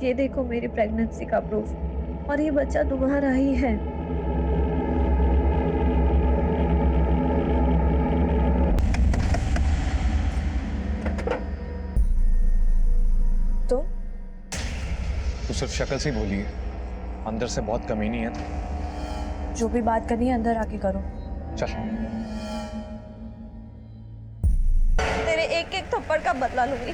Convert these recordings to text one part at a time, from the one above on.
ये देखो मेरी प्रेगनेंसी का प्रूफ, और ये बच्चा तुम्हारा ही है। तो सिर्फ शक्ल से ही बोली है, अंदर से बहुत कमीनी है। जो भी बात करनी है अंदर आके करो। चल। तेरे एक एक थप्पड़ का बदला लूंगी।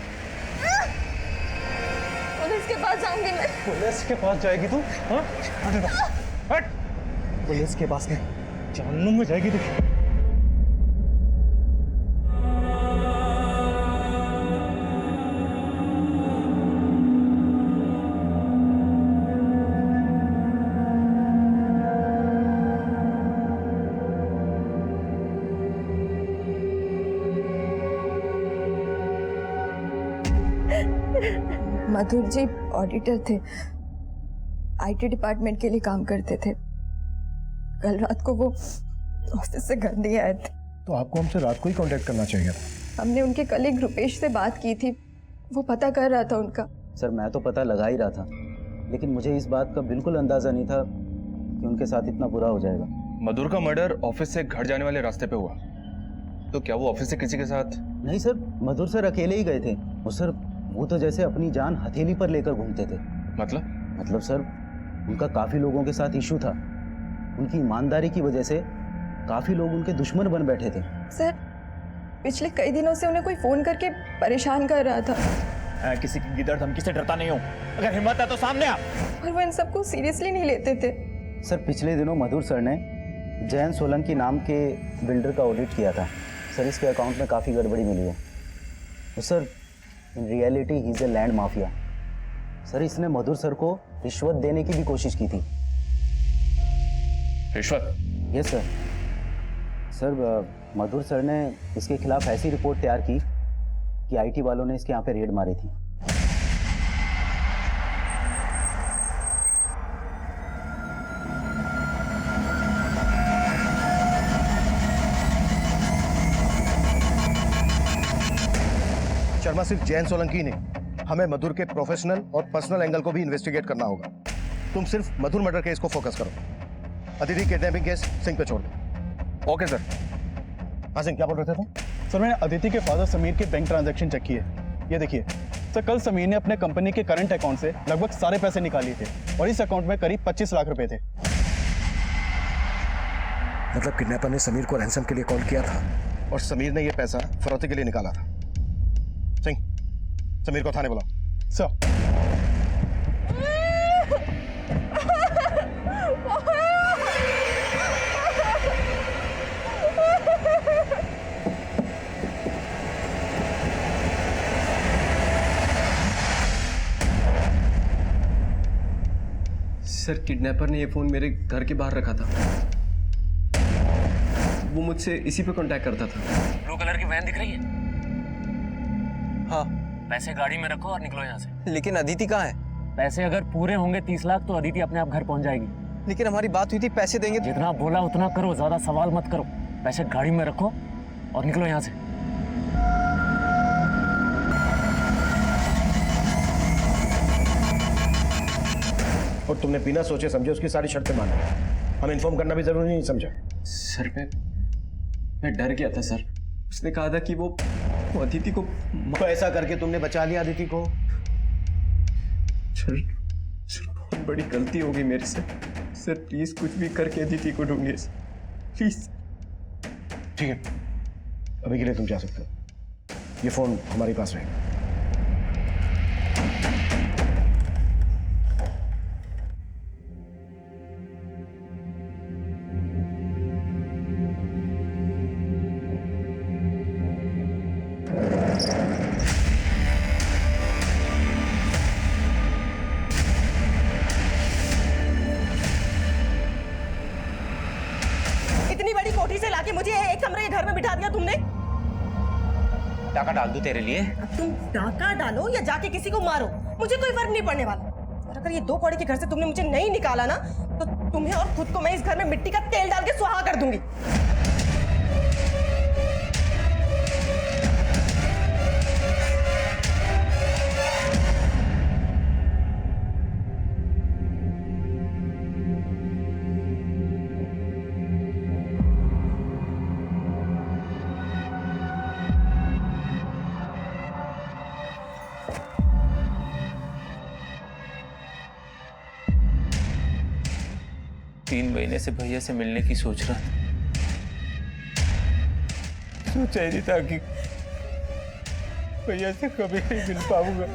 पुलिस के पास जाऊंगी मैं। पुलिस के पास जाएगी तू? हाँ? हट! पुलिस के पास नहीं, जहन्नुम में जाएगी तू। मधुर जी ऑडिटर थे, आईटी डिपार्टमेंट के लिए काम करते थे। कल रात को वो ऑफिस से घर नहीं आए थे। तो आपको हमसे रात को ही कांटेक्ट करना चाहिए था। हमने उनके कलीग रुपेश से बात की थी, वो पता कर रहा था उनका। सर मैं तो पता लगा ही रहा था, लेकिन मुझे इस बात का बिल्कुल अंदाजा नहीं था कि उनके साथ इतना बुरा हो जाएगा। मधुर का मर्डर ऑफिस से घर जाने वाले रास्ते पे हुआ, तो क्या वो ऑफिस से किसी के साथ? नहीं सर, मधुर सर अकेले ही गए थे। वो तो जैसे अपनी जान हथेली पर लेकर घूमते थे। मतलब सर, उनका काफी लोगों के साथ इशू था। उनकी ईमानदारी की वजह से काफी लोग उनके दुश्मन बन बैठे थे। सर पिछले कई दिनों से उन्हें कोई फोन करके परेशान कर रहा था। मैं किसी की गिदड़ धमकी से डरता नहीं हूँ, अगर हिम्मत है तो सामने आ। और वो इन सबको सीरियसली नहीं लेते थे। सर पिछले दिनों मधुर सर ने जैन सोलंकी नाम के बिल्डर का ऑडिट किया था। सर इसके अकाउंट में काफ़ी गड़बड़ी मिली है। तो sir in reality he is a land mafia. Sir इसने मधुर सर को रिश्वत देने की भी कोशिश की थी। रिश्वत? Yes sir. सर मधुर सर ने इसके खिलाफ ऐसी रिपोर्ट तैयार की कि आईटी वालों ने इसके यहाँ पे रेड मारी थी। शर्मा सिर्फ जैन सोलंकी नहीं, हमें मधुर के प्रोफेशनल और पर्सनल एंगल को भी इन्वेस्टिगेट करना होगा। तुम सिर्फ मधुर मर्डर केस को फोकस करो, अदिति किडनैपिंग केस सिंह पे छोड़ दो। Okay sir. हाँ सिंह, क्या बोल रहे थे तुम? सर मैंने अदिति के फादर समीर के बैंक ट्रांजैक्शन चेक किए। ये देखिए सर, कल समीर ने अपने कंपनी के करंट अकाउंट से लगभग सारे पैसे निकाले थे और इस अकाउंट में करीब 25 लाख रुपए थे। मतलब किडनैपर ने समीर को रैंसम के लिए कॉल किया था और समीर ने यह पैसा फरौती के लिए निकाला था। सिंह, समीर को थाने बुलाओ। सर। सर किडनैपर ने ये फोन मेरे घर के बाहर रखा था। वो मुझसे इसी पे कांटेक्ट करता था। ब्लू कलर की वैन दिख रही है? हाँ। पैसे गाड़ी में रखो और निकलो यहाँ से। लेकिन अदिति कहाँ है? पैसे अगर पूरे होंगे 30 लाख तो अदिति अपने आप घर पहुंच जाएगी। लेकिन हमारी बात हुई थी, पैसे देंगे। जितना बोला उतना करो, ज्यादा सवाल मत करो। पैसे गाड़ी में रखो और निकलो यहाँ से। और तुमने बिना सोचे समझे उसकी सारी शर्तें मान ली। हमें इन्फॉर्म करना भी जरूरी नहीं समझा? सर मैं डर गया था सर। उसने कहा था कि वो अदिति को तो ऐसा करके तुमने बचा लिया अदिति को? सर बहुत बड़ी गलती हो गई मेरे से। सर प्लीज कुछ भी करके अदिति को ढूंढिए प्लीज। ठीक है, अभी के लिए तुम जा सकते हो। ये फोन हमारे पास रहेगा। इतनी बड़ी कोठी से लाके मुझे एक कमरे के घर में बिठा दिया तुमने। टाका डाल दूं तेरे लिए? अब तुम डाका डालो या जाके किसी को मारो, मुझे कोई फर्क नहीं पड़ने वाला। और अगर ये 2 कौड़े के घर से तुमने मुझे नहीं निकाला ना, तो तुम्हें और खुद को मैं इस घर में मिट्टी का तेल डाल के सुहा कर दूंगी। 3 महीने से भैया से मिलने की सोच रहा था। सोचा ही नहीं था कि भैया से कभी नहीं मिल पाऊंगा।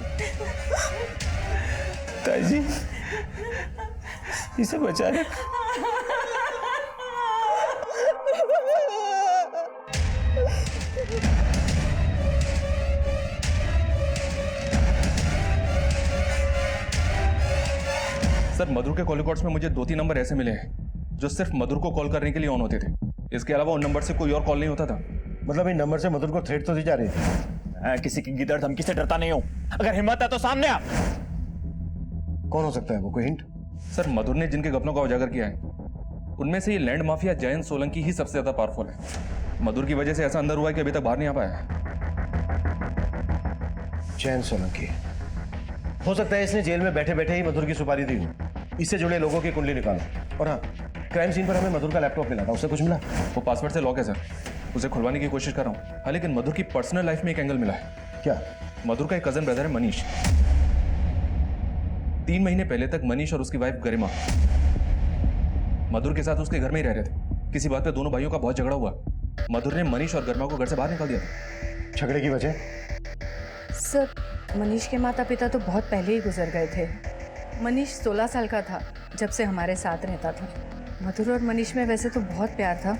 ताई जी, इसे बचा ले। सर, मधुर के कॉल रिकॉर्ड्स में मुझे 2-3 नंबर ऐसे मिले हैं जो सिर्फ मधुर को कॉल करने के लिए ऑन होते थे। इसके अलावा उन नंबर से कोई और कॉल नहीं होता था। मतलब इन नंबर से मधुर को थ्रेट तो दी जा रही थी। मैं किसी की गिदड़ धमकी से डरता नहीं हूं। अगर हिम्मत है तो सामने आ। कौन हो सकता है वो, कोई हिंट? सर, मधुर ने जिनके गपनों का उजागर किया है उनमें से ये लैंड माफिया जयंत सोलंकी ही सबसे ज्यादा पावरफुल है। मधुर की वजह से ऐसा अंदर हुआ है कि अभी तक बाहर नहीं आ पाया है। जयंत सोलंकी हो सकता है इसने जेल में बैठे बैठे ही मधुर की सुपारी दी हो। इससे जुड़े लोगों की कुंडली निकालो। और हाँ, क्राइम सीन पर हमें मधुर का लैपटॉप मिला था, उससे कुछ मिला? वो पासवर्ड से लॉक है सर, उसे खुलवाने की कोशिश कर रहा हूँ। हाँ, लेकिन मधुर की पर्सनल लाइफ में एक एंगल मिला है। क्या? मधुर का एक कजन ब्रदर है मनीष। 3 महीने पहले तक मनीष और उसकी वाइफ गरिमा मधुर के साथ उसके घर में ही रह रहे थे। किसी बात पे दोनों भाइयों का बहुत झगड़ा हुआ। मधुर ने मनीष और गरिमा को घर से बाहर निकाल दिया था। झगड़े की वजह? सर, मनीष के माता पिता तो बहुत पहले ही गुजर गए थे। मनीष 16 साल का था जब से हमारे साथ रहता था। मधुर और मनीष में वैसे तो बहुत प्यार था,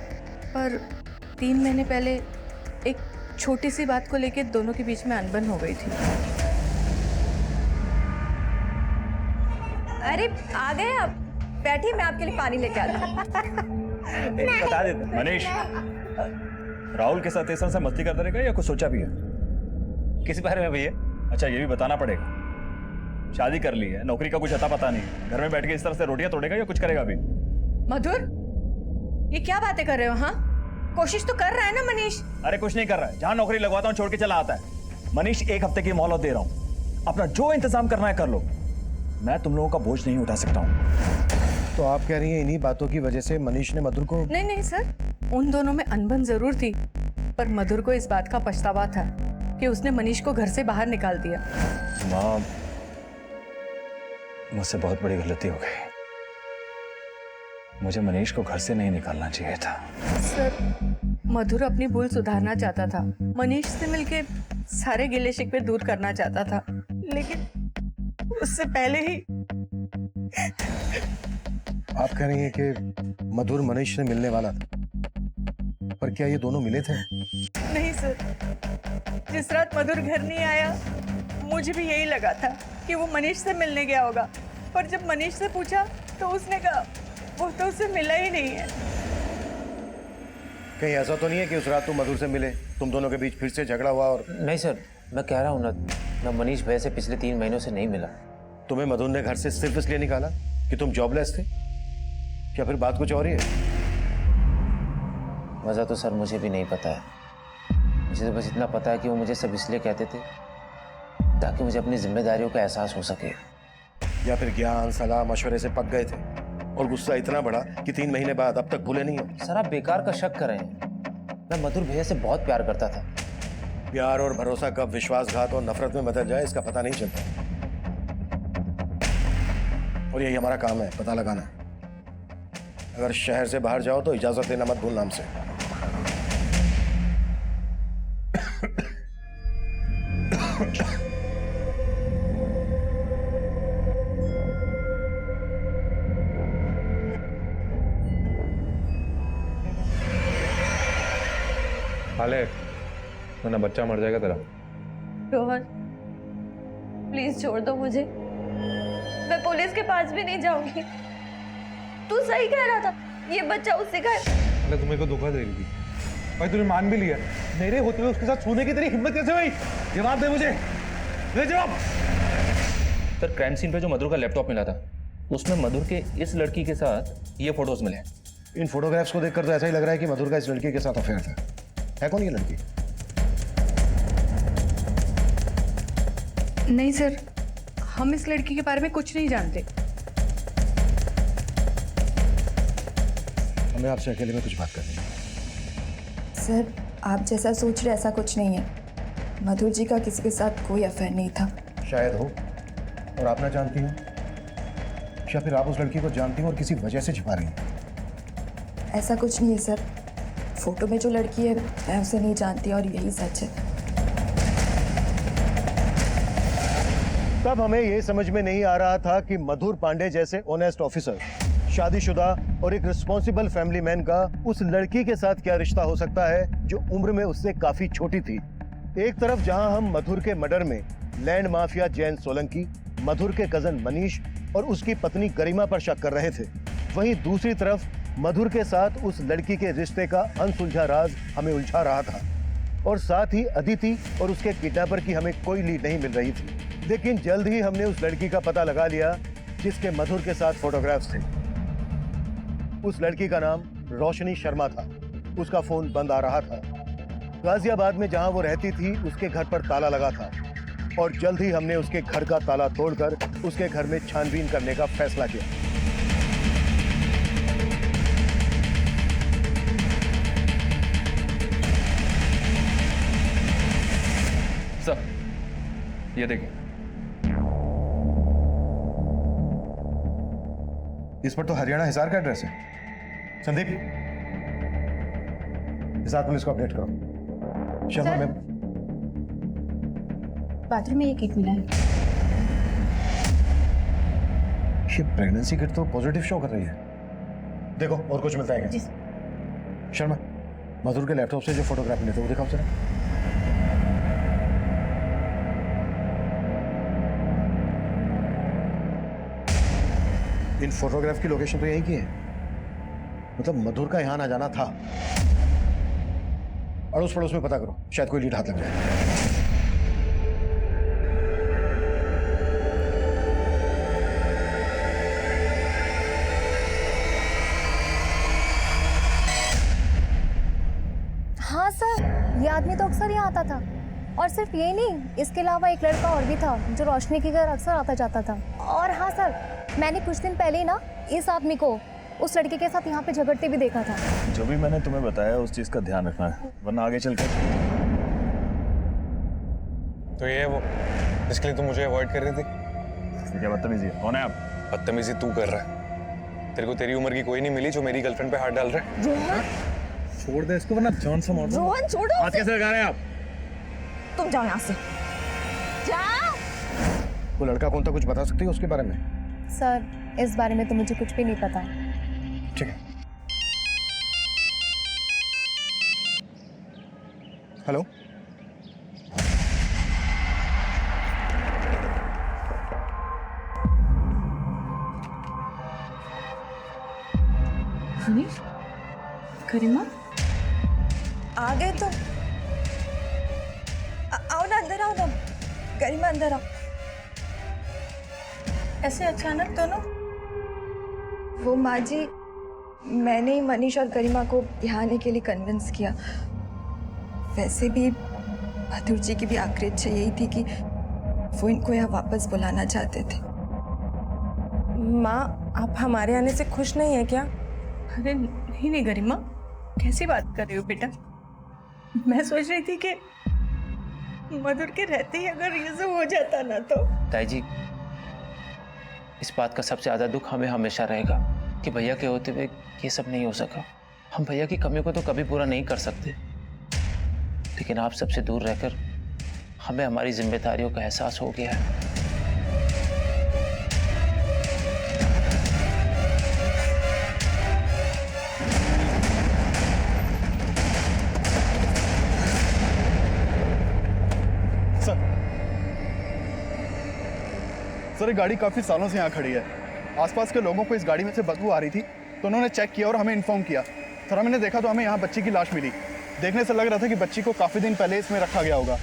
पर 3 महीने पहले एक छोटी सी बात को लेकर दोनों के बीच में अनबन हो गई थी। अरे आ गए आप, बैठिए, मैं आपके लिए पानी लेके आती हूँ। बता देते मनीष, राहुल के साथ इस तरह से मस्ती करता रहेगा या कुछ सोचा भी है? किस बारे में भैया? अच्छा, ये भी बताना पड़ेगा। शादी कर ली है, नौकरी का कुछ अता पता नहीं, घर में बैठ के इस तरह से रोटियां तोड़ेगा या कुछ करेगा अभी? मधुर, ये क्या बातें कर रहे हो? हाँ, कोशिश तो कर रहा है ना मनीष। अरे कुछ नहीं कर रहा है, जहां नौकरी लगवाता हूं छोड़ के चला आता है। मनीष, 1 हफ्ते की मोहलत दे रहा हूं, अपना जो इंतजाम करना है कर लो। मैं तुम लोगों का बोझ नहीं उठा सकता हूं। तो आप कह रही हैं इन्हीं बातों की वजह से मनीष ने मधुर को? नहीं नहीं सर, उन दोनों में अनबन जरूर थी, पर मधुर को इस बात का पछतावा था कि उसने मनीष को घर से बाहर निकाल दिया। माँ, मुझसे बहुत बड़ी गलती हो गई। मुझे मनीष को घर से नहीं निकालना चाहिए था। सर, मधुर अपनी भूल सुधारना चाहता था, मनीष से मिलके सारे गिले शिकवे दूर करना चाहता था, लेकिन उससे पहले ही। आप कह रही हैं कि मधुर मनीष से मिलने वाला था, पर क्या ये दोनों मिले थे? नहीं सर, जिस रात मधुर घर नहीं आया मुझे भी यही लगा था कि वो मनीष से मिलने गया होगा, पर जब मनीष से पूछा तो उसने कहा वो तो उससे मिला ही नहीं है। कहीं ऐसा तो नहीं है कि उस रात तुम मधुर से मिले, तुम दोनों के बीच फिर से झगड़ा हुआ? और नहीं सर, मैं कह रहा हूँ ना, मैं मनीष भैया से पिछले 3 महीनों से नहीं मिला। तुम्हें मधुर ने घर से सिर्फ इसलिए निकाला कि तुम जॉबलेस थे? क्या फिर बात कुछ और ही है? वजह तो सर मुझे भी नहीं पता है। मुझे तो बस इतना पता है कि वो मुझे सब इसलिए कहते थे ताकि मुझे अपनी जिम्मेदारियों का एहसास हो सके। या फिर ज्ञान, सलाह, मशवरे से पक गए थे और गुस्सा इतना बड़ा कि 3 महीने बाद अब तक भूले नहीं हो? सर, आप बेकार का शक कर रहे हैं। मैं मधुर भैया से बहुत प्यार करता था। प्यार और भरोसा कब विश्वासघात और नफरत में बदल जाए इसका पता नहीं चलता, और यही हमारा काम है, पता लगाना। अगर शहर से बाहर जाओ तो इजाजत देना मत भूलना हमसे। हाले, वरना बच्चा मर जाएगा तेरा। रोहन, प्लीज छोड़ दो मुझे, मैं पुलिस के पास भी नहीं जाऊंगी। तू सही कह रहा था, ये बच्चा उससे का अरे तुम्हें को धोखा देगी थी भाई, तूने मान भी लिया। मेरे होते हुए उसके साथ सोने की तेरी हिम्मत कैसे हुई? जवाब दे मुझे, दे जवाब। सर, क्राइम सीन पे जो मधुर का लैपटॉप मिला था उसमें मधुर के इस लड़की के साथ ये फोटोज मिले। इन फोटोग्राफ्स को देखकर तो ऐसा ही लग रहा है कि मधुर का इस लड़की के साथ अफेयर था। है कौन ये लड़की? नहीं सर, हम इस लड़की के बारे में कुछ नहीं जानते। हमें आपसे अकेले में कुछ बात करनी है। सर, आप जैसा सोच रहे ऐसा कुछ नहीं है। मधुर जी का किसी के साथ कोई अफेयर नहीं था। शायद हो और आप ना जानती हो। या फिर आप उस लड़की को जानती हो और किसी वजह से छिपा रही हैं? ऐसा कुछ नहीं है सर। फोटो में जो लड़की है मैं उसे नहीं जानती और यही सच है। तब हमें ये समझ में नहीं आ रहा था कि मधुर पांडे जैसे ऑनेस्ट ऑफिसर, शादीशुदा और एक रिस्पॉन्सिबल फैमिली मैन का उस लड़की के साथ क्या रिश्ता हो सकता है जो उम्र में उससे काफी छोटी थी। एक तरफ जहां हम मधुर के मर्डर में लैंड माफिया जैन सोलंकी, मधुर के कजन मनीष और उसकी पत्नी गरिमा पर शक कर रहे थे, वहीं दूसरी तरफ मधुर के साथ उस लड़की के रिश्ते का अनसुलझा राज हमें उलझा रहा था और साथ ही अदिति और उसके किडनैपर की हमें कोई लीड नहीं मिल रही थी। लेकिन जल्द ही हमने उस लड़की का पता लगा लिया जिसके मधुर के साथ फोटोग्राफ्स थे। उस लड़की का नाम रोशनी शर्मा था। उसका फोन बंद आ रहा था। गाजियाबाद में जहां वो रहती थी उसके घर पर ताला लगा था और जल्द ही हमने उसके घर का ताला तोड़कर उसके घर में छानबीन करने का फैसला किया। सर, ये देखिए, इस पर तो हरियाणा हिसार का एड्रेस है। संदीप, हिसार पुलिस को अपडेट करो। शर्मा मैम, बाथरूम में ये किट मिला है। ये प्रेगनेंसी किट तो पॉजिटिव शो कर रही है। देखो और कुछ मिलता है क्या? शर्मा, मधुर के लैपटॉप से जो फोटोग्राफ मिले थे वो दिखाओ जरा। इन फोटोग्राफ की लोकेशन तो यही की है। मतलब मधुर का यहां ना जाना था। अड़ोस पड़ोस में पता करो, शायद कोई लीड हाथ लग जाए। हाँ सर, ये आदमी तो अक्सर यहाँ आता था। और सिर्फ ये नहीं, इसके अलावा एक लड़का और भी था जो रोशनी के घर अक्सर आता जाता था। और हाँ सर, मैंने कुछ दिन पहले ही ना इस आदमी को उस लड़के के साथ यहाँ पे झगड़ते भी देखा था। जो भी मैंने तुम्हें बताया उस चीज का ध्यान रखना है, वरना आगे चलकर। तो ये है वो जिसके लिए तुम मुझे अवॉइड कर रही थी। ये क्या बदतमीजी है? कौन है आप? बदतमीजी तू कर रहा है। तेरे को तेरी उम्र की कोई नहीं मिली जो मेरी गर्लफ्रेंड पे हाथ डाल रहा है। रोहन, छोड़ दे इसको वरना जान से मार दूंगा। रोहन छोड़ो। हाथ कैसे लगा रहे हैं आप? तुम जाओ यहाँ से, जाओ। वो लड़का कौन था, कुछ बता सकती है उसके बारे में? सर, इस बारे में तो मुझे कुछ भी नहीं पता। ठीक है। हेलो, मनीष, गरिमा, आ गए तो आओ ना, अंदर आओ ना। गरिमा अंदर आओ। ऐसे अचानक दोनों? वो माँ जी, मैंने ही मनीष और गरिमा को यहाँ आने के लिए कन्विंस किया। वैसे भी मधुर जी की भी आखिरी इच्छा यही थी कि वो इनको यहाँ वापस बुलाना चाहते थे। माँ, आप हमारे आने से खुश नहीं है क्या? अरे नहीं नहीं गरिमा, कैसी बात कर रही हो बेटा? मैं सोच रही थी कि मधुर के रहते ही अगर ये सब हो जाता ना तो। ताई जी, इस बात का सबसे ज़्यादा दुख हमें हमेशा रहेगा कि भैया के होते हुए ये सब नहीं हो सका। हम भैया की कमी को तो कभी पूरा नहीं कर सकते, लेकिन आप सबसे दूर रहकर हमें हमारी जिम्मेदारियों का एहसास हो गया है। सर, ये गाड़ी काफ़ी सालों से यहाँ खड़ी है। आसपास के लोगों को इस गाड़ी में से बदबू आ रही थी तो उन्होंने चेक किया और हमें इन्फॉर्म किया। सर, हमने देखा तो हमें यहाँ बच्ची की लाश मिली। देखने से लग रहा था कि बच्ची को काफ़ी दिन पहले इसमें रखा गया होगा।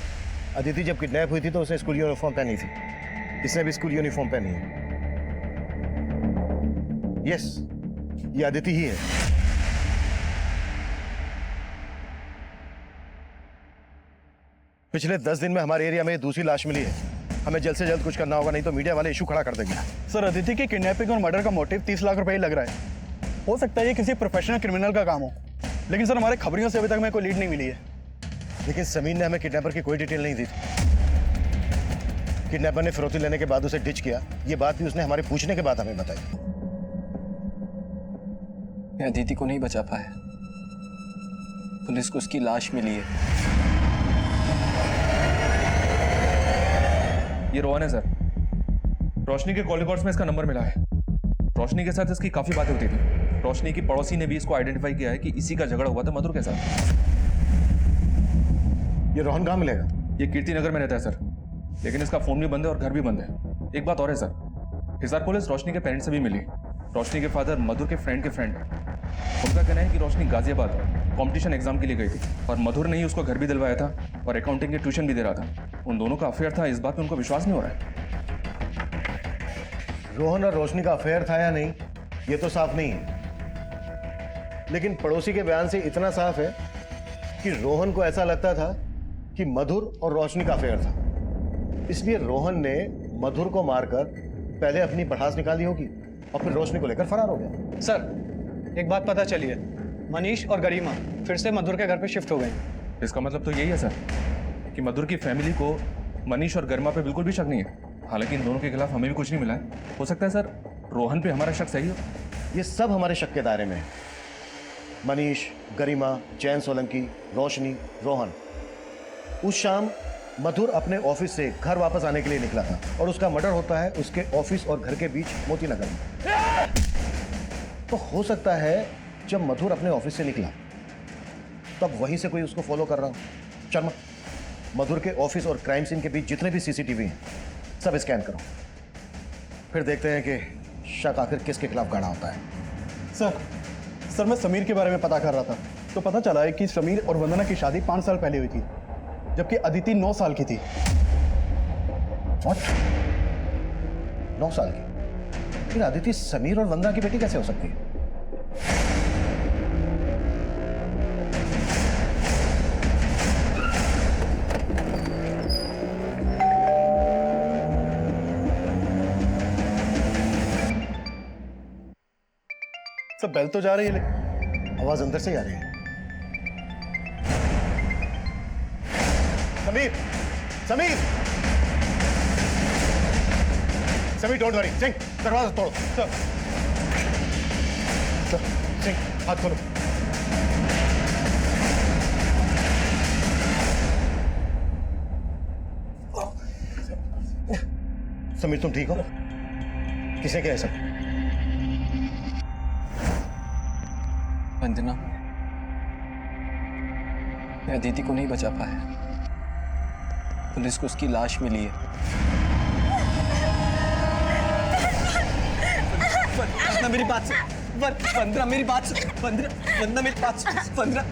अदिति जब किडनैप हुई थी तो उसने स्कूल यूनिफॉर्म पहनी थी। इसने भी स्कूल यूनिफॉर्म पहनी है। यस, ये अदिति ही है। पिछले 10 दिन में हमारे एरिया में दूसरी लाश मिली है। हमें जल्द से जल्द कुछ करना होगा, नहीं तो मीडिया वाले इशू खड़ा कर देंगे। सर, अदिति की किडनैपिंग और मर्डर का मोटिव 30 लाख रुपए ही लग रहा है। हो सकता है ये किसी प्रोफेशनल क्रिमिनल का काम हो, लेकिन सर हमारे खबरियों से अभी तक हमें कोई लीड नहीं मिली है। लेकिन समीर ने हमें किडनैपर की कोई डिटेल नहीं दी थी। किडनैपर ने फिरौती लेने के बाद उसे डिच किया, ये बात भी उसने हमारे पूछने के बाद हमें बताई। मैं अदिति को नहीं बचा पाया। पुलिस को उसकी लाश मिली है। ये रोहन है सर। रोशनी के कॉल रिकॉर्ड्स में इसका नंबर मिला है। रोशनी के साथ इसकी काफी बातें होती थी। रोशनी की पड़ोसी ने भी इसको आइडेंटिफाई किया है कि इसी का झगड़ा हुआ था मधुर के साथ। ये रोहन कहाँ मिलेगा? ये कीर्ति नगर में रहता है सर, लेकिन इसका फोन भी बंद है और घर भी बंद है। एक बात और है सर, हिसार पुलिस रोशनी के पेरेंट्स से भी मिली। रोशनी के फादर मधुर के फ्रेंड है। उनका कहना है कि रोशनी गाजियाबाद कंपटीशन एग्जाम के लिए गई थी और मधुर ने ही उसको घर भी दिलवाया था और अकाउंटिंग के ट्यूशन भी दे रहा था। उन दोनों का अफेयर था, इस बात में उनको विश्वास नहीं हो रहा है। रोहन और रोशनी का अफेयर था या नहीं ये तो साफ नहीं है, लेकिन पड़ोसी के बयान से इतना साफ है कि रोहन को ऐसा लगता था कि मधुर और रोशनी का अफेयर था। इसलिए रोहन ने मधुर को मारकर पहले अपनी पठास निकाली होगी और फिर रोशनी को लेकर फरार हो गया। सर, एक बात पता चली है, मनीष और गरिमा फिर से मधुर के घर पे शिफ्ट हो गए। इसका मतलब तो यही है सर कि मधुर की फैमिली को मनीष और गरिमा पे बिल्कुल भी शक नहीं है। हालांकि इन दोनों के खिलाफ हमें भी कुछ नहीं मिला है। हो सकता है सर रोहन पे हमारा शक सही हो। ये सब हमारे शक के दायरे में है। मनीष, गरिमा, जैन सोलंकी, रोशनी, रोहन। उस शाम मधुर अपने ऑफिस से घर वापस आने के लिए निकला था और उसका मर्डर होता है उसके ऑफिस और घर के बीच मोती नगर में। तो हो सकता है जब मधुर अपने ऑफिस से निकला तब वहीं से कोई उसको फॉलो कर रहा हो। शर्मा, मधुर के ऑफिस और क्राइम सीन के बीच जितने भी सीसीटीवी हैं सब स्कैन करो, फिर देखते हैं कि शक आखिर किसके खिलाफ गाढ़ा होता है। सर मैं समीर के बारे में पता कर रहा था तो पता चला है कि समीर और वंदना की शादी 5 साल पहले हुई थी, जबकि अदिति 9 साल की थी। What? 9 साल की? फिर अदिति समीर और वंदना की बेटी कैसे हो सकती है? सब बेल तो जा रही है लेकिन आवाज अंदर से ही आ रही है। Sameer, Sameer, Sameer, don't worry. सिंह, दरवाजा तोड़ो। सिंह, हाथ खोलो। समीर, तुम ठीक हो? किसे क्या है सब? वंदना, मैं अदिति को नहीं बचा पाया। पुलिस को उसकी लाश मिली है। वंदना मेरी बात सुन। वंदना मेरी बात सुन। वंदना मेरी बात सुन। वंदना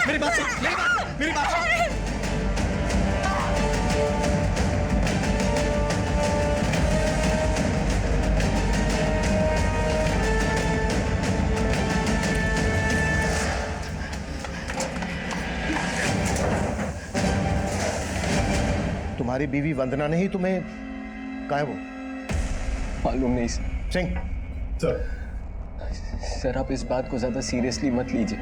मेरी बात सुन। मेरी बात सुन। तुम्हारी बीवी वंदना ने ही तुम्हें कहा है वो? मालूम नहीं सर। सिंह, सर आप इस बात को ज्यादा सीरियसली मत लीजिए।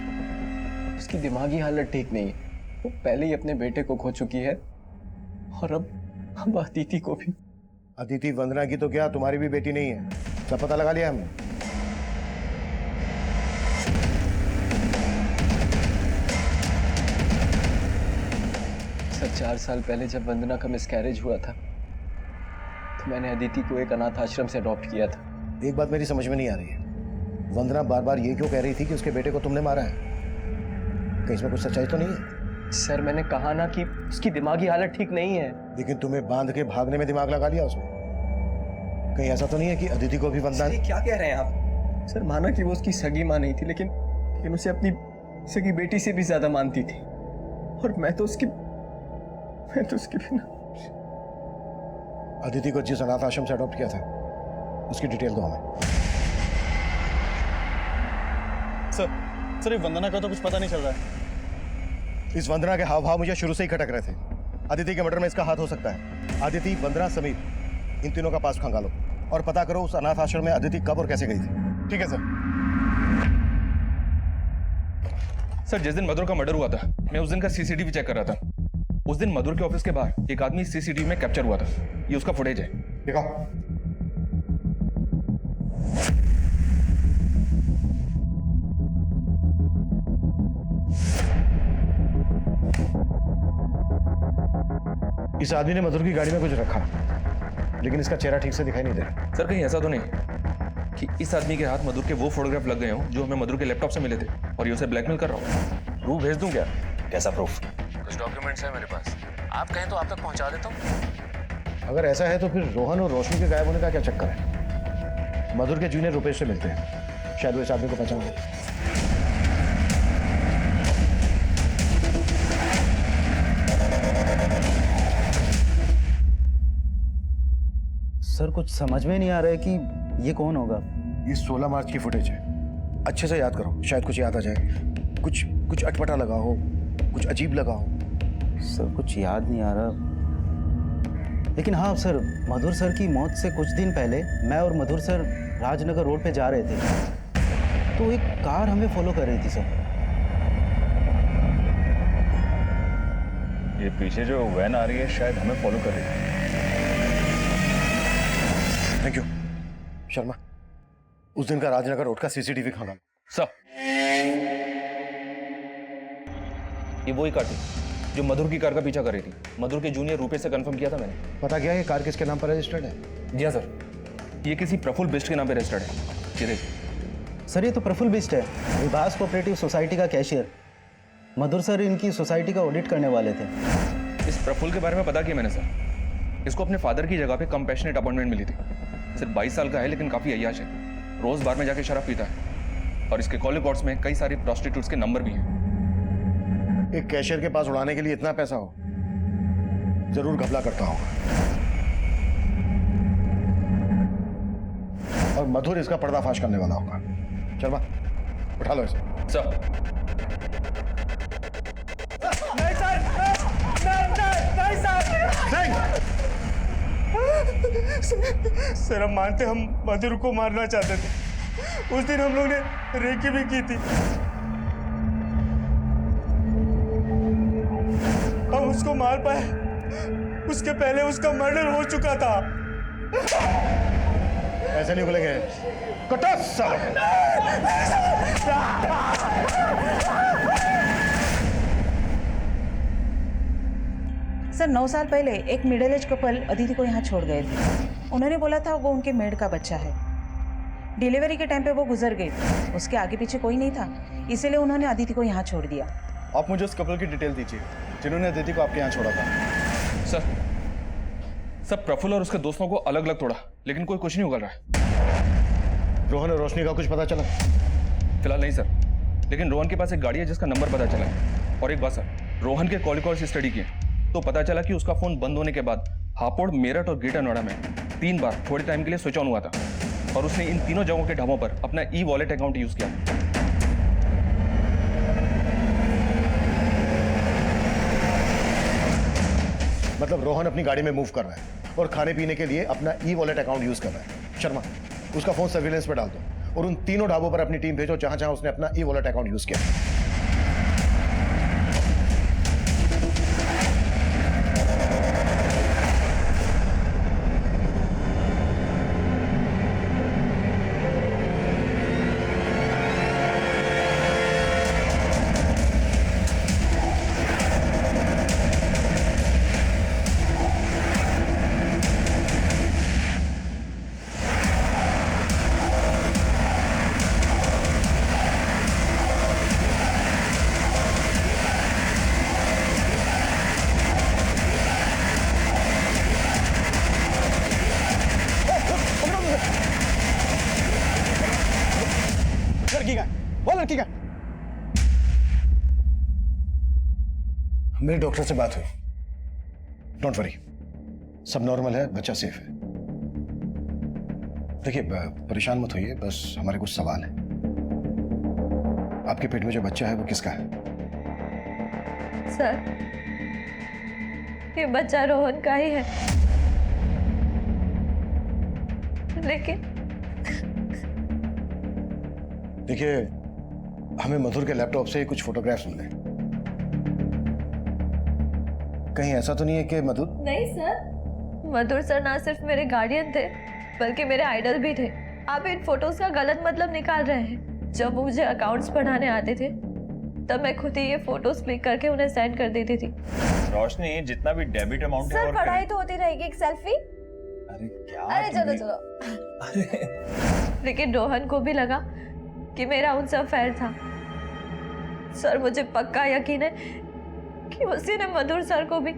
उसकी दिमागी हालत ठीक नहीं है। वो पहले ही अपने बेटे को खो चुकी है और अब अदिति को भी। अदिति वंदना की तो क्या तुम्हारी भी बेटी नहीं है, सब पता लगा लिया हमने। सर 4 साल पहले जब वंदना का मिसकैरेज हुआ था तो मैंने अदिति को एक अनाथ आश्रम से अडॉप्ट किया था। एक बात मेरी समझ में नहीं आ रही है, वंदना बार बार ये क्यों कह रही थी कि उसके बेटे को तुमने मारा है? कहीं इसमें कुछ सच्चाई तो नहीं है? सर मैंने कहा ना कि उसकी दिमागी हालत ठीक नहीं है। लेकिन तुम्हें बांध के भागने में दिमाग लगा लिया उसने। कहीं ऐसा तो नहीं है कि अदिति को भी वंदना? क्या कह रहे हैं आप? सर माना कि वो उसकी सगी मां नहीं थी, लेकिन उसे अपनी सगी बेटी से भी ज्यादा मानती थी और मैं तो उसके बिना। अदिति को जिस अनाथ आश्रम से अडॉप्ट किया था उसकी डिटेल दो हमें। सर ये वंदना का तो कुछ पता नहीं चल रहा है। इस वंदना के हाव भाव मुझे शुरू से ही खटक रहे थे। अदिति के मर्डर में इसका हाथ हो सकता है। अदिति, वंदना, समीर, इन तीनों का पास खंगालो और पता करो उस अनाथ आश्रम में अदिति कब और कैसे गई थी। ठीक है सर। सर जिस दिन मधुर का मर्डर हुआ था मैं उस दिन का सीसीटीवी चेक कर रहा था। उस दिन मधुर के ऑफिस के बाहर एक आदमी सीसीटीवी में कैप्चर हुआ था। ये उसका फुटेज है। दिखाओ। इस आदमी ने मधुर की गाड़ी में कुछ रखा, लेकिन इसका चेहरा ठीक से दिखाई नहीं दे रहा। सर कहीं ऐसा तो नहीं कि इस आदमी के हाथ मधुर के वो फोटोग्राफ लग गए हों जो हमें मधुर के लैपटॉप से मिले थे और ये उसे ब्लैकमेल कर रहा हो? प्रूफ भेज दूं क्या? कैसा प्रूफ? कुछ डॉक्यूमेंट्स हैं मेरे पास, आप कहें तो आप तक पहुंचा देता हूँ। अगर ऐसा है तो फिर रोहन और रोशनी के गायब होने का क्या चक्कर है? मधुर के जूनियर रुपेश से मिलते हैं, शायद वो इस आदमी को पहचान ले। सर कुछ समझ में नहीं आ रहा है कि ये कौन होगा। ये 16 मार्च की फुटेज है, अच्छे से याद करो, शायद कुछ याद आ जाए। कुछ कुछ अटपटा लगा हो, कुछ अजीब लगा हो। सर कुछ याद नहीं आ रहा, लेकिन हाँ सर, मधुर सर की मौत से कुछ दिन पहले मैं और मधुर सर राजनगर रोड पे जा रहे थे, तो एक कार हमें फॉलो कर रही थी सर। ये पीछे जो वैन आ रही है शायद हमें फॉलो कर रही है। Thank you. शर्मा, उस दिन का राजनगर रोड का सीसीटीवी खंगाल। सर ये वही कार थी जो मधुर की कार का पीछा कर रही थी। मधुर के जूनियर रुपेश से कंफर्म किया था मैंने। पता क्या है ये कार किसके नाम पर रजिस्टर्ड है? जी हाँ सर, ये किसी प्रफुल्ल बिष्ट के नाम पे रजिस्टर्ड है। ये देखिए सर ये तो प्रफुल्ल बिष्ट है, विभास कोऑपरेटिव सोसाइटी का कैशियर। मधुर सर इनकी सोसाइटी का ऑडिट करने वाले थे। इस प्रफुल्ल के बारे में पता किया मैंने सर। इसको अपने फादर की जगह पे कंपैशनेट अपॉइंटमेंट मिली थी। सिर्फ 22 साल का है लेकिन काफी अय्याश है, रोज बार में जाके शराब पीता है और इसके कॉल रिकॉर्ड्स में कई सारी प्रोस्टिट्यूट्स के नंबर भी हैं। एक कैशियर के पास उड़ाने के लिए इतना पैसा हो, जरूर घपला करता होगा। और मधुर इसका पर्दाफाश करने वाला होगा। शर्मा, उठा लो इसे। सर सर हम मानते हम मधुर को मारना चाहते थे। उस दिन हम लोग ने रेकी भी की थी। हम उसको मार पाए, उसके पहले उसका मर्डर हो चुका था। ऐसे नहीं खुलेंगे। कटस सर 9 साल पहले एक मिडिल एज कपल अदिति को यहाँ छोड़ गए थे। उन्होंने बोला था वो उनके मेड का बच्चा है। डिलीवरी के टाइम पे वो गुजर गई, उसके आगे पीछे कोई नहीं था, इसीलिए उन्होंने अदिति को यहाँ छोड़ दिया। आप मुझे उस कपल की डिटेल दीजिए जिन्होंने अदिति को आपके यहाँ छोड़ा था। सर प्रफुल्ल और उसके दोस्तों को अलग अलग तोड़ा लेकिन कोई कुछ नहीं उगल रहा है। रोहन और रोशनी का कुछ पता चला? फिलहाल नहीं सर, लेकिन रोहन के पास एक गाड़ी है जिसका नंबर पता चला है। और एक बात सर, रोहन के कॉल रिकॉर्ड्स स्टडी किए तो पता चला कि उसका फोन बंद होने के बाद हापुड़, मेरठ और ग्रेटर नोएडा में 3 बार थोड़े टाइम के लिए स्विच ऑन हुआ था और उसने इन तीनों जगहों के ढाबों पर अपना ई वॉलेट अकाउंट यूज किया। मतलब रोहन अपनी गाड़ी में मूव कर रहा है और खाने पीने के लिए अपना ई वॉलेट अकाउंट यूज कर रहा है। शर्मा, उसका फोन सर्विलेंस पे डाल दो और उन तीनों ढाबों पर अपनी टीम भेजो जहां जहां उसने अपना ई वॉलेट अकाउंट यूज किया। लड़की का? मेरे डॉक्टर से बात हुई, डोंट वरी, सब नॉर्मल है, बच्चा सेफ है। देखिए परेशान मत होइए, बस हमारे कुछ सवाल हैं। आपके पेट में जो बच्चा है वो किसका है? सर ये बच्चा रोहन का ही है, लेकिन देखिए हमें मधुर के लैपटॉप से कुछ फोटोग्राफ्स मिले। कहीं ऐसा तो नहीं है कि मधुर? नहीं सर, मधुर सर ना सिर्फ मेरे गार्डियन थे बल्कि मेरे आइडल भी थे। आप इन फोटोज का गलत मतलब निकाल रहे हैं। जब वो मुझे अकाउंट्स पढ़ाने आते थे तब मैं खुद ही ये फोटोज क्लिक करके उन्हें सेंड कर देती थी। रोशनी, जितना भी डेबिट अमाउंट है सर और पढ़ाई तो होती रहेगी, एक सेल्फी। अरे क्या अरे चलो चलो। लेकिन रोहन को भी लगा कि मेरा उनसे अफेयर था। सर मुझे पक्का यकीन है कि उसी ने मधुर सर को भी।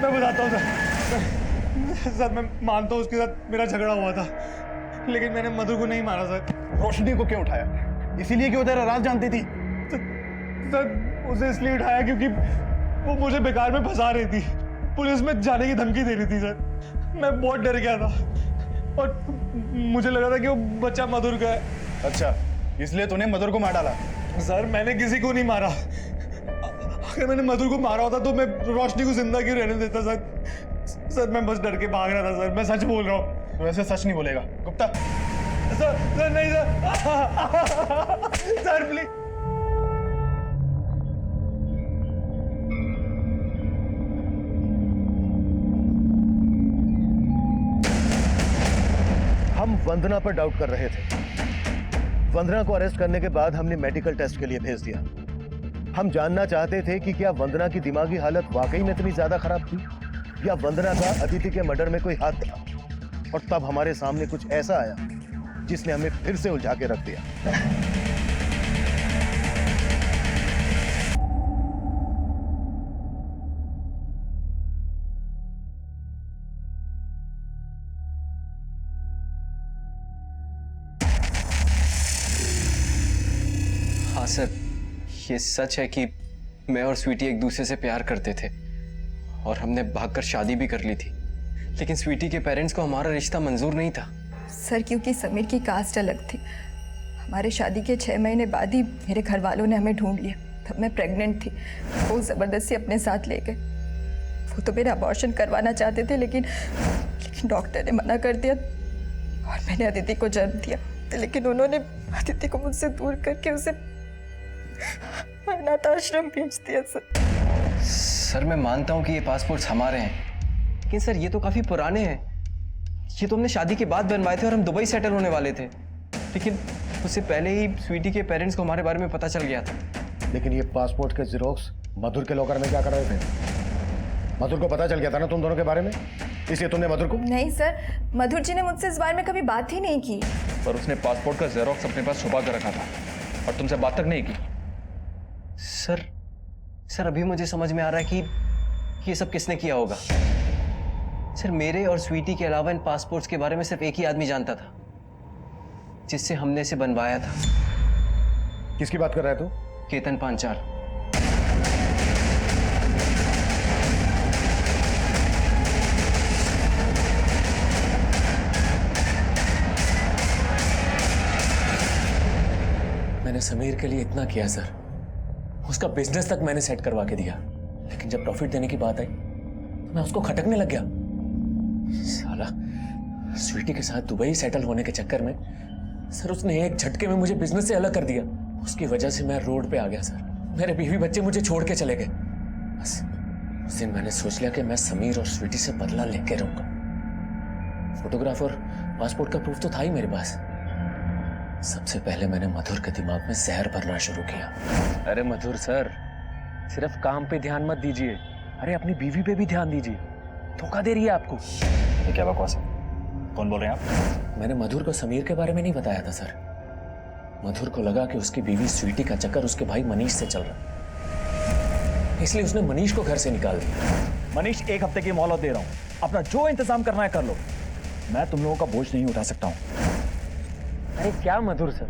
मैं बताता हूँ सर। सर मैं मानता हूँ उसके साथ मेरा झगड़ा हुआ था, लेकिन मैंने मधुर को नहीं मारा सर। रोशनी को क्यों उठाया? इसीलिए कि वो तेरा राज जानती थी? सर उसे इसलिए उठाया क्योंकि वो मुझे बेकार में फंसा रही थी, पुलिस में जाने की धमकी दे रही थी सर। मैं बहुत डर गया था और मुझे लगा था कि वो बच्चा मधुर का है। अच्छा, इसलिए तूने मधुर को मार डाला? सर मैंने किसी को नहीं मारा। अगर मैंने मधुर को मारा होता तो मैं रोशनी को जिंदा क्यों रहने देता सर? सर मैं बस डर के भाग रहा था सर, मैं सच बोल रहा हूँ। तो ऐसे सच नहीं बोलेगा गुप्ता। सर नहीं सर। Sir please. हम वंदना पर डाउट कर रहे थे। वंदना को अरेस्ट करने के बाद हमने मेडिकल टेस्ट के लिए भेज दिया। हम जानना चाहते थे कि क्या वंदना की दिमागी हालत वाकई में इतनी ज्यादा खराब थी या वंदना का अदिति के मर्डर में कोई हाथ था। और तब हमारे सामने कुछ ऐसा आया जिसने हमें फिर से उलझा के रख दिया। हाँ सर, ये सच है कि मैं और स्वीटी एक दूसरे से प्यार करते थे और हमने भागकर शादी भी कर ली थी, लेकिन स्वीटी के पेरेंट्स को हमारा रिश्ता मंजूर नहीं था। सर क्योंकि समीर की कास्ट अलग थी। हमारे शादी के 6 महीने बाद ही मेरे घर वालों ने हमें ढूंढ लिया। तब मैं प्रेग्नेंट थी। वो ज़बरदस्ती अपने साथ ले गए। वो तो मेरा अबॉर्शन करवाना चाहते थे लेकिन डॉक्टर ने मना कर दिया और मैंने अदिति को जन्म दिया। लेकिन उन्होंने अदिति को मुझसे दूर करके उसे अनाथ आश्रम भेज दिया। सर मैं मानता हूँ कि ये पासपोर्ट्स हमारे हैं, लेकिन सर ये तो काफ़ी पुराने हैं। ये तो हमने शादी के बाद बनवाए थे और हम दुबई सेटल होने वाले थे, लेकिन उससे पहले ही स्वीटी के पेरेंट्स को हमारे बारे में पता चल गया था। लेकिन ये पासपोर्ट के जेरोक्स मधुर के लॉकर में क्या कर रहे थे? मधुर को पता चल गया था ना तुम दोनों के बारे में, इसलिए तुमने मधुर को? नहीं सर, मधुर जी ने मुझसे इस बारे में कभी बात ही नहीं की। पर उसने पासपोर्ट का जेरोक्स अपने पास छुपा कर रखा था और तुमसे बात तक नहीं की। सर अभी मुझे समझ में आ रहा है कि ये सब किसने किया होगा। सर मेरे और स्वीटी के अलावा इन पासपोर्ट्स के बारे में सिर्फ एक ही आदमी जानता था, जिससे हमने इसे बनवाया था। किसकी बात कर रहा है तू? केतन पांचाल। मैंने समीर के लिए इतना किया सर, उसका बिजनेस तक मैंने सेट करवा के दिया, लेकिन जब प्रॉफिट देने की बात आई तो मैं उसको खटकने लग गया। साला स्वीटी के साथ दुबई सेटल होने के चक्कर में सर उसने एक झटके में मुझे बिजनेस से अलग कर दिया। उसकी वजह से मैं रोड पे आ गया सर। मेरे बीवी बच्चे मुझे छोड़ के चले गए। बस उस दिन मैंने सोच लिया कि मैं समीर और स्वीटी से बदला लेके रहूंगा। फोटोग्राफ और पासपोर्ट का प्रूफ तो था ही मेरे पास। सबसे पहले मैंने मधुर के दिमाग में जहर भरना शुरू किया। अरे मधुर सर, सिर्फ काम पे ध्यान मत दीजिए, अरे अपनी बीवी पे भी ध्यान दीजिए। धोखा दे रही है आपको। ये क्या बकवास है? कौन बोल रहे हैं आप? मैंने मधुर को समीर के बारे में नहीं बताया था सर। मधुर को लगा कि उसकी बीवी स्वीटी का चक्कर उसके भाई मनीष से चल रहा, इसलिए उसने मनीष को घर से निकाल दिया। मनीष, 1 हफ्ते की मोहलत दे रहा हूँ, अपना जो इंतजाम करना है कर लो। मैं तुम लोगों का बोझ नहीं उठा सकता हूँ। अरे क्या मधुर सर,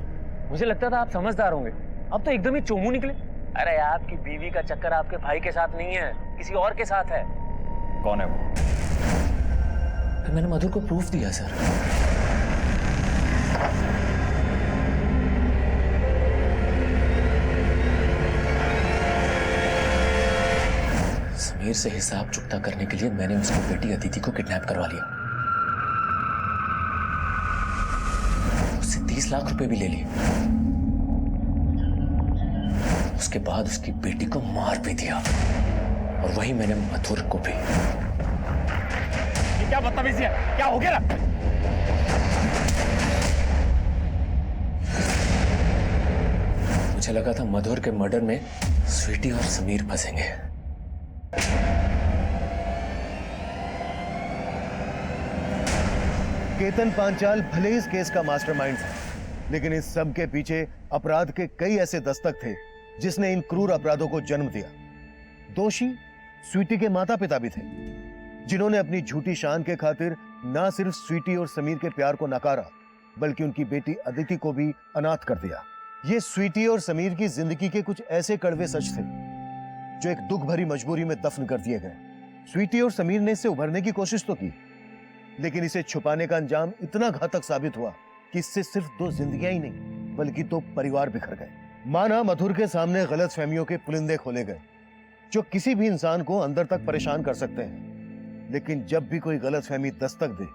मुझे लगता था आप समझदार होंगे, अब तो एकदम ही चोमू निकले। अरे आपकी बीवी का चक्कर आपके भाई के साथ नहीं है, किसी और के साथ है। कौन है वो? फिर मैंने मधुर को प्रूफ दिया सर। समीर से हिसाब चुकता करने के लिए मैंने उसकी बेटी अदिति को किडनैप करवा लिया। उससे 30 लाख रुपए भी ले लिए। उसके बाद उसकी बेटी को मार भी दिया, और वही मैंने मधुर को भी। ये क्या बदतमीजी है? क्या हो गया ना? मुझे लगा था मधुर के मर्डर में स्वीटी और समीर फंसेंगे। केतन पांचाल भले इस केस का मास्टरमाइंड है, लेकिन इस सब के पीछे अपराध के कई ऐसे दस्तक थे जिसने इन क्रूर अपराधों को जन्म दिया। दोषी स्वीटी के माता पिता भी थे, जिन्होंने अपनी झूठी शान के खातिर ना सिर्फ स्वीटी और समीर के प्यार को नकारा, बल्कि उनकी बेटी अदिति को भी अनाथ कर दिया। ये स्वीटी और समीर की जिंदगी के कुछ ऐसे कड़वे सच थे जो एक दुख भरी मजबूरी में दफन कर दिए गए। स्वीटी और समीर ने इससे उभरने की कोशिश तो की, लेकिन इसे छुपाने का अंजाम इतना घातक साबित हुआ कि इससे सिर्फ 2 जिंदगियां ही नहीं बल्कि 2 परिवार बिखर गए। माना मधुर के सामने गलतफहमियों के पुलिंदे खोले गए जो किसी भी इंसान को अंदर तक परेशान कर सकते हैं, लेकिन जब भी कोई गलतफहमी दस्तक दे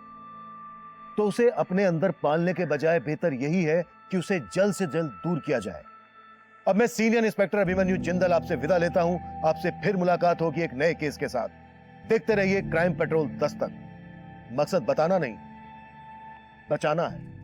तो उसे अपने अंदर पालने के बजाय बेहतर यही है कि उसे जल्द से जल्द दूर किया जाए। अब मैं सीनियर इंस्पेक्टर अभिमन्यु जिंदल आपसे विदा लेता हूं। आपसे फिर मुलाकात होगी एक नए केस के साथ। देखते रहिए क्राइम पेट्रोल दस्तक। मकसद बताना नहीं, बचाना है।